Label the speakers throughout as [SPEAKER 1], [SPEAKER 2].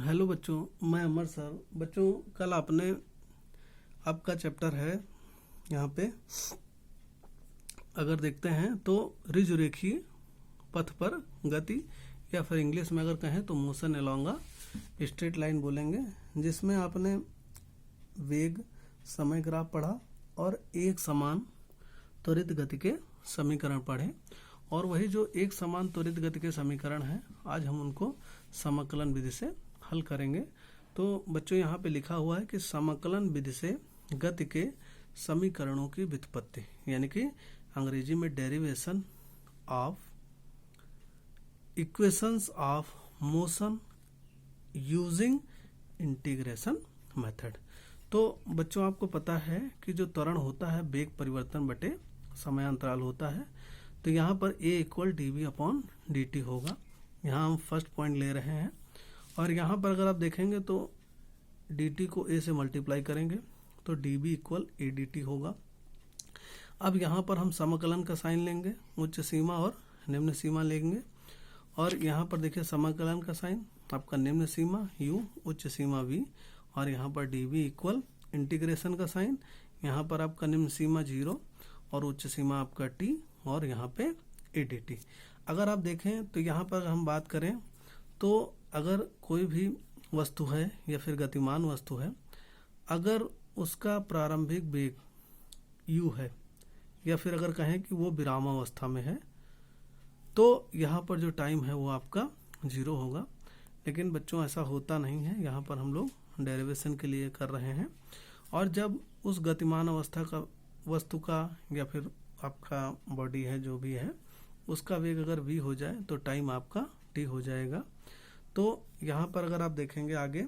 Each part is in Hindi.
[SPEAKER 1] हेलो बच्चों, मैं अमर सर। बच्चों, कल आपका चैप्टर है यहाँ पे, अगर देखते हैं तो ऋजुरेखीय पथ पर गति, या फिर इंग्लिश में अगर कहें तो motion along a straight line बोलेंगे, जिसमें आपने वेग, समय ग्राफ पढ़ा और एक समान त्वरित गति के समीकरण पढ़े। और वही जो एक समान त्वरित गति के समीकरण हैं, आज हम उनको समाकलन विधि से हल करेंगे। तो बच्चों, यहाँ पे लिखा हुआ है कि समाकलन विधि से गति के समीकरणों की व्युत्पत्ति, यानी कि अंग्रेजी में derivation of equations of motion using integration method. तो बच्चों, आपको पता है कि जो त्वरण होता है वेग परिवर्तन बटे समयांतराल होता है। तो यहाँ पर a equal dv upon dt होगा। यहाँ हम फर्स्ट पॉइंट ले रहे हैं, और यहाँ पर अगर आप देखेंगे तो dt को a से मल्टीप्लाई करेंगे तो dv इक्वल a dt होगा। अब यहाँ पर हम समाकलन का साइन लेंगे, उच्च सीमा और निम्न सीमा लेंगे। और यहाँ पर देखिए समाकलन का साइन, आपका निम्न सीमा u, उच्च सीमा v, और यहाँ पर dv इक्वल इंटीग्रेशन का साइन, यहाँ पर आपका निम्न सीमा 0 और उच्च सीमा आपका t, और यहाँ पे a dt। अगर आप देखें तो यहाँ पर हम बात करें तो अगर कोई भी वस्तु है या फिर गतिमान वस्तु है, अगर उसका प्रारंभिक वेग u है, या फिर अगर कहें कि वो विरामावस्था में है, तो यहाँ पर जो टाइम है वो आपका 0 होगा। लेकिन बच्चों, ऐसा होता नहीं है, यहाँ पर हम लोग डेरिवेशन के लिए कर रहे हैं। और जब उस गतिमान अवस्था का वस्तु का या फिर आपका बॉडी है जो भी है, उसका वेग अगर v हो जाए तो टाइम आपका t हो जाएगा। तो यहाँ पर अगर आप देखेंगे आगे,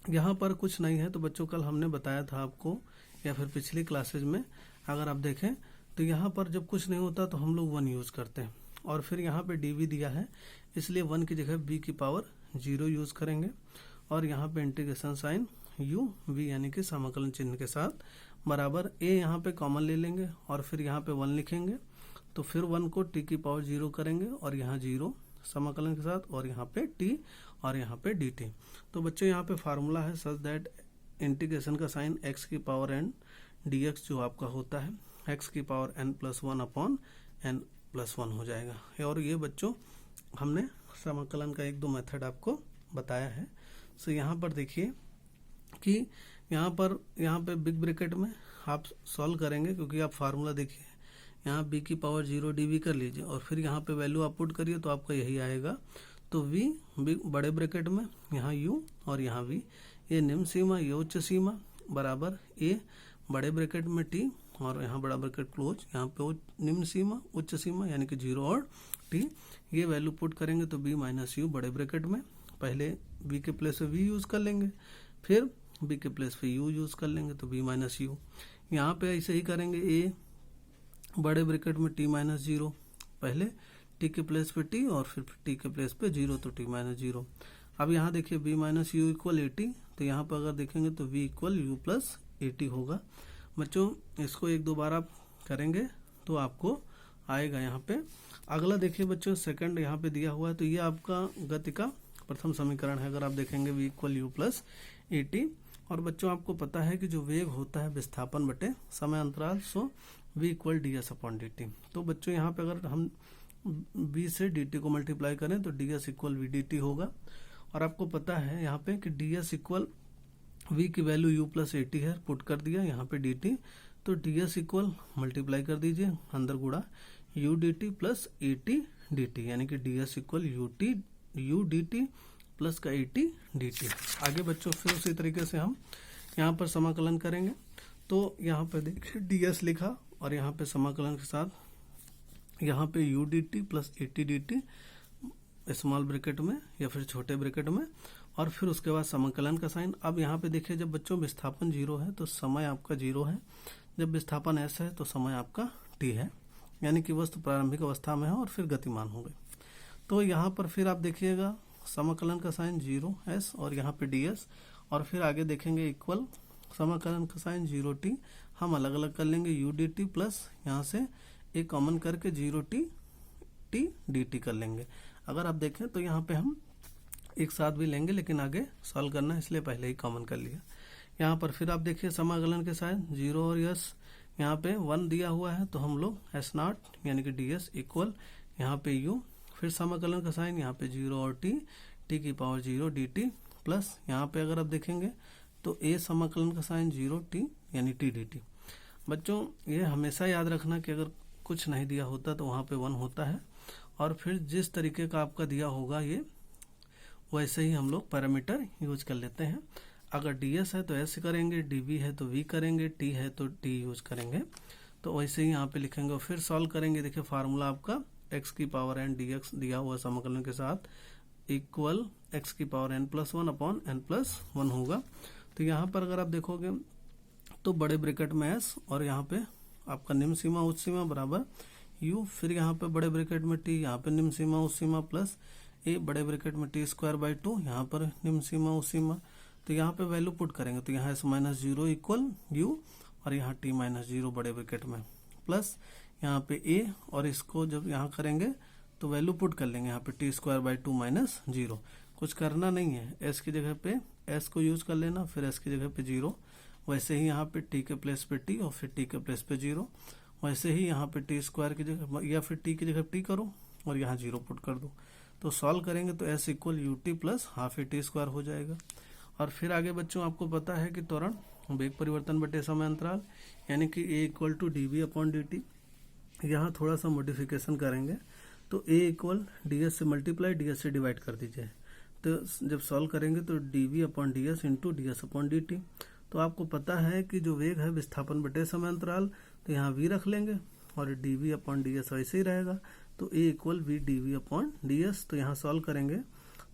[SPEAKER 1] यहाँ पर कुछ नहीं है। तो बच्चों, कल हमने बताया था आपको, या फिर पिछली क्लासेज में अगर आप देखें तो यहाँ पर जब कुछ नहीं होता तो हम लोग 1 यूज़ करते हैं, और फिर यहाँ पे dv दिया है, इसलिए 1 की जगह v की पावर 0 यूज़ करेंगे। और यहाँ पे इंटीग्रेशन साइन u v यानी कि समाकलन चिन्ह के साथ बराबर a यहाँ पे कॉमन ले लेंगे, और फिर यहाँ पे 1 लिखेंगे। तो फिर 1 को t की पावर 0 करेंगे, और यहाँ 0 समाकलन के साथ, और यहाँ पे t और यहाँ पे dt। तो बच्चों, यहाँ पे फार्मूला है सच दैट इंटीग्रेशन का साइन x की पावर n dx जो आपका होता है x की पावर n+1 अपॉन n+1 हो जाएगा। और ये बच्चों हमने समाकलन का 1-2 मेथड आपको बताया है। सो यहाँ पर देखिए कि यहाँ पे बिग ब्रैकेट में आप सॉल्व करेंगे, क्योंकि आप फार्मूला देखिए, यहाँ b की पावर 0 dv कर लीजिए, और फिर यहाँ पे वैल्यू आप पुट करिए तो आपका यही आएगा। तो v बड़े ब्रैकेट में, यहाँ u और यहाँ v, ये निम्न सीमा, ये उच्च सीमा, बराबर a बड़े ब्रैकेट में t, और यहाँ बड़ा ब्रैकेट क्लोज, यहाँ पे निम्न सीमा, उच्च सीमा यानी कि 0 और t। ये वैल्यू पुट करेंगे तो b माइनस u बड़े ब्रैकेट में, पहले b के प्लेस पे v यूज़ कर लेंगे, फिर b के प्लेस पे u यूज़ कर लेंगे तो b माइनस u। यहाँ पे ऐसे ही करेंगे, a बड़े ब्रैकेट में t माइनस 0, पहले t के प्लेस पे t और फिर t के प्लेस पे 0, तो t माइनस 0। अब यहाँ देखिए b माइनस u इक्वल 80, तो यहाँ पर अगर देखेंगे तो v इक्वल u प्लस 80 होगा। बच्चों, इसको 1-2 बार आप करेंगे तो आपको आएगा। यहाँ पे अगला देखिए बच्चों, सेकंड यहाँ पे दिया हुआ है, तो ये आपका गति का प्रथम समीकरण है। अगर आप देखेंगे v इक्वल u प्लस 80, और बच्चों आपको पता है कि जो वेग होता है विस्थापन बटे समय अंतराल, सो v equal ds upon dt। तो बच्चों, यहाँ पे अगर हम v से dt को मल्टीप्लाई करें तो ds इक्वल v dt होगा। और आपको पता है यहाँ पे कि ds इक्वल v की वैल्यू u प्लस 80 है, पुट कर दिया यहाँ पे dt, तो ds इक्वल मल्टीप्लाई कर दीजिए, अंदर गुड़ा u dt प्लस 80 dt, यानी कि ds equal u dt plus का 80 dt। आगे बच्चों फिर उसी तरीके से हम यहाँ पर समाकलन करेंगे। तो यहाँ पे देखिए ds लिखा, और यहाँ पे समाकलन के साथ यहाँ पे u dt plus 80 dt small bracket में या फिर छोटे ब्रैकेट में, और फिर उसके बाद समाकलन का साइन। अब यहाँ पे देखिए, जब बच्चों विस्थापन 0 है तो समय आपका 0 है, जब विस्थापन s है तो समय आपका t है, यानी कि वस्तु प्रारंभिक अवस्था में है और फिर गतिमान हो गई। तो यहाँ पर फिर आप देखिएगा समाकलन का साइन 0s और यहाँ पे ds, और फिर आगे देखेंगे इक्वल समाकलन का साइन 0t, हम अलग अलग कर लेंगे u dt प्लस यहाँ से एक कॉमन करके 0t dt कर लेंगे। अगर आप देखें तो यहाँ पे हम एक साथ भी लेंगे, लेकिन आगे सॉल्व करना है इसलिए पहले ही कॉमन कर लिया। यहाँ पर फिर आप देखिए समाकलन के साइन 0 और यस, यहाँ पे 1 दिया हुआ है तो हम लोग एस नॉट यानी कि डी एस इक्वल यहाँ पे यू, फिर समाकलन का साइन यहाँ पे 0 और टी की पावर 0 डी टी प्लस यहाँ पे अगर आप देखेंगे तो ए समाकलन का साइन 0 टी यानी टी डी टी। बच्चों ये हमेशा याद रखना कि अगर कुछ नहीं दिया होता तो वहाँ पे 1 होता है, और फिर जिस तरीके का आपका दिया होगा ये वैसे ही हम लोग पैरामीटर यूज कर लेते हैं। अगर ds है तो s करेंगे, dv है तो v करेंगे, t है तो t यूज करेंगे, तो वैसे ही यहाँ पे लिखेंगे और फिर सॉल्व करेंगे। देखिए फार्मूला आपका x की पावर n dx दिया हुआ समाकलन के साथ इक्वल x की power n plus 1 upon n plus 1 होगा। तो यहाँ पर अगर आप देखोगे तो बड़े ब्रैकेट में s और यहाँ पे आपका निम्न सीमा उच्च सीमा बराबर u, फिर यहाँ पे बड़े ब्रैकेट में t, यहाँ पे निम्न सीमा उच्च सीमा प्लस a बड़े ब्रैकेट में टी स्क्वायर बाई 2, यहाँ पर निम्न सीमा उच्च सीमा। तो यहाँ पे वैल्यू पुट करेंगे तो यहाँ s माइनस 0 इक्वल u और यहाँ t माइनस 0 बड़े ब्रैकेट में प्लस यहाँ पे a, और इसको जब यहाँ करेंगे तो वैल्यू पुट कर लेंगे यहाँ पे टी स्क्वायर बाई 2 माइनस 0। कुछ करना नहीं है, s की जगह पे s को यूज कर लेना, फिर s की जगह पे 0, वैसे ही यहाँ पे t के प्लेस पे t और फिर t के प्लेस पे 0, वैसे ही यहाँ पे टी स्क्वायर की जगह या फिर t की जगह t करो और यहाँ 0 पुट कर दो। तो सॉल्व करेंगे तो s equal u t plus half A T square हो जाएगा। और फिर आगे बच्चों आपको पता है कि त्वरण वेग परिवर्तन बटे समय अंतराल यानी कि a equal to D V upon D T. यहाँ थोड़ा सा मॉडिफिकेशन करेंगे तो a इक्वल डी एस से मल्टीप्लाई डी एस से डिवाइड कर दीजिए। तो जब सॉल्व करेंगे तो D V upon D S into D S upon D T. तो आपको पता है कि जो वेग है विस्थापन बटे समय अंतराल, तो यहाँ v रख लेंगे और D V upon D S वैसे ही रहेगा, तो a equal V D V upon D S. तो यहाँ सॉल्व करेंगे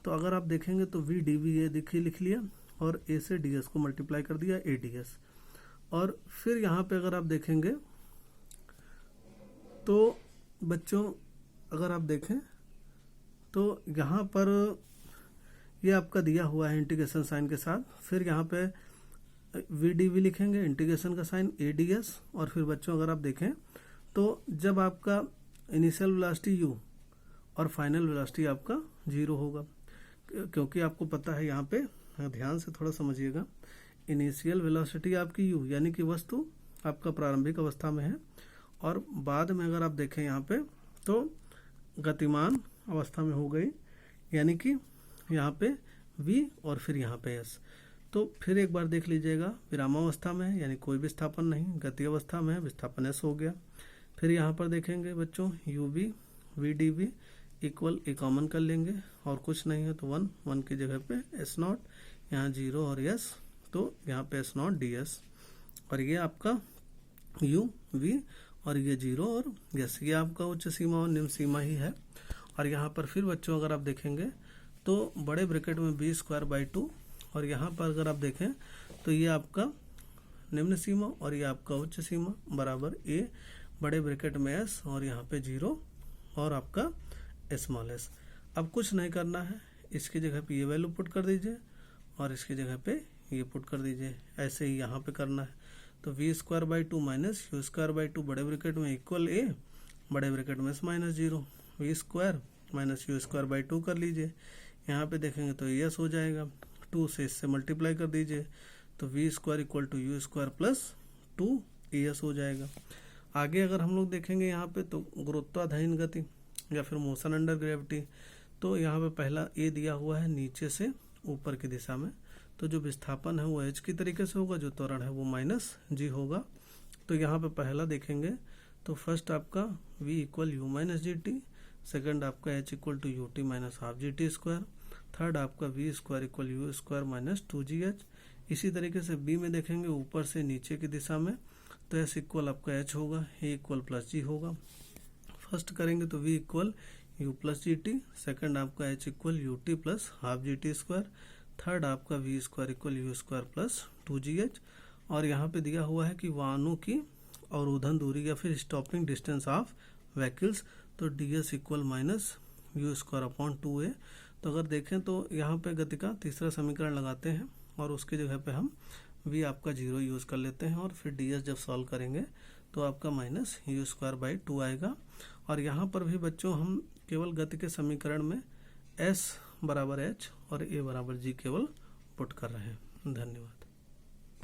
[SPEAKER 1] तो अगर आप देखेंगे तो वी डी वी ये देखिए लिख लिया और a से डी एस को मल्टीप्लाई कर दिया a डी एस। और फिर यहाँ पे अगर आप देखेंगे तो बच्चों अगर आप देखें तो यहाँ पर ये आपका दिया हुआ है इंटीग्रेशन साइन के साथ, फिर यहाँ पे वी डी वी लिखेंगे, इंटीग्रेशन का साइन ए डी एस। और फिर बच्चों अगर आप देखें तो जब आपका इनिशियल वेलोसिटी u और फाइनल वेलोसिटी आपका 0 होगा, क्योंकि आपको पता है यहाँ पे ध्यान से थोड़ा समझिएगा, इनिशियल वेलोसिटी आपकी u यानी कि वस्तु आपका प्रारंभिक अवस्था में है, और बाद में अगर आप देखें यहाँ पे तो गतिमान अवस्था में हो गई यानी कि यहाँ पे v और फिर यहाँ पे s। तो फिर एक बार देख लीजिएगा विरामावस्था में है यानी कोई विस्थापन नहीं, गति अवस्था में है विस्थापन s हो गया। फिर यहाँ पर देखेंगे बच्चों u v v D v equal a common कर लेंगे और कुछ नहीं है तो 1 की जगह पे एस नॉट, यहाँ 0 और एस, तो यहाँ पे एस नॉट डी एस, और ये आपका यू वी और ये 0 और एस, ये आपका उच्च सीमा और निम्न सीमा ही है। और यहाँ पर फिर बच्चों अगर आप देखेंगे तो बड़े ब्रैकेट में बी स्क्वायर बाई 2, और यहाँ पर अगर आप देखें तो ये आपका निम्न सीमा और ये आपका उच्च सीमा बराबर a बड़े ब्रैकेट में s और यहाँ पे 0 और आपका स्मॉल s। अब कुछ नहीं करना है, इसकी जगह पे ये वैल्यू पुट कर दीजिए और इसकी जगह पे ये पुट कर दीजिए, ऐसे ही यहाँ पे करना है। तो v square by 2 minus u square by 2 बड़े ब्रैकेट में इक्वल a बड़े ब्रैकेट में minus 0, v square minus u square by 2 कर लीजिए। यहाँ पे देखेंगे तो एस हो जाएगा, 2 से इससे मल्टीप्लाई कर दीजिए तो v square equal to u square plus 2 s हो जाएगा। आगे अगर हम लोग देखेंगे यहाँ पे तो गुरुत्वाधाइन गति या फिर मोशन अंडर ग्रेविटी, तो यहाँ पे पहला ए दिया हुआ है नीचे से ऊपर की दिशा में, तो जो विस्थापन है वो एच की तरीके से होगा, जो त्वरण है वो माइनस जी होगा। तो यहाँ पे पहला देखेंगे तो फर्स्ट आपका v equal u minus g t, second आपका h equal to u t minus half g t square, third आपका v square equal u square minus 2gh। इसी तरीके से बी में देखेंगे ऊपर से नीचे की दिशा में तो एस इक्वल आपका एच होगा, ए इक्वल प्लस जी होगा। फर्स्ट करेंगे तो v equal u plus g t, second आपका h equal u t plus half g t square, third आपका v square equal u square plus 2gh। और यहाँ पे दिया हुआ है कि वाहनों की अवरोधन दूरी या फिर स्टॉपिंग डिस्टेंस ऑफ व्हीकल्स, तो D S equal minus u square upon 2a। तो अगर देखें तो यहाँ पे गति का तीसरा समीकरण लगाते हैं और उसकी जगह पे हम v आपका 0 यूज कर लेते हैं, और फिर ds जब सॉल्व करेंगे तो आपका माइनस यू स्क्वायर बाई 2 आएगा। और यहाँ पर भी बच्चों हम केवल गति के समीकरण में s बराबर h और a बराबर g केवल पुट कर रहे हैं। धन्यवाद।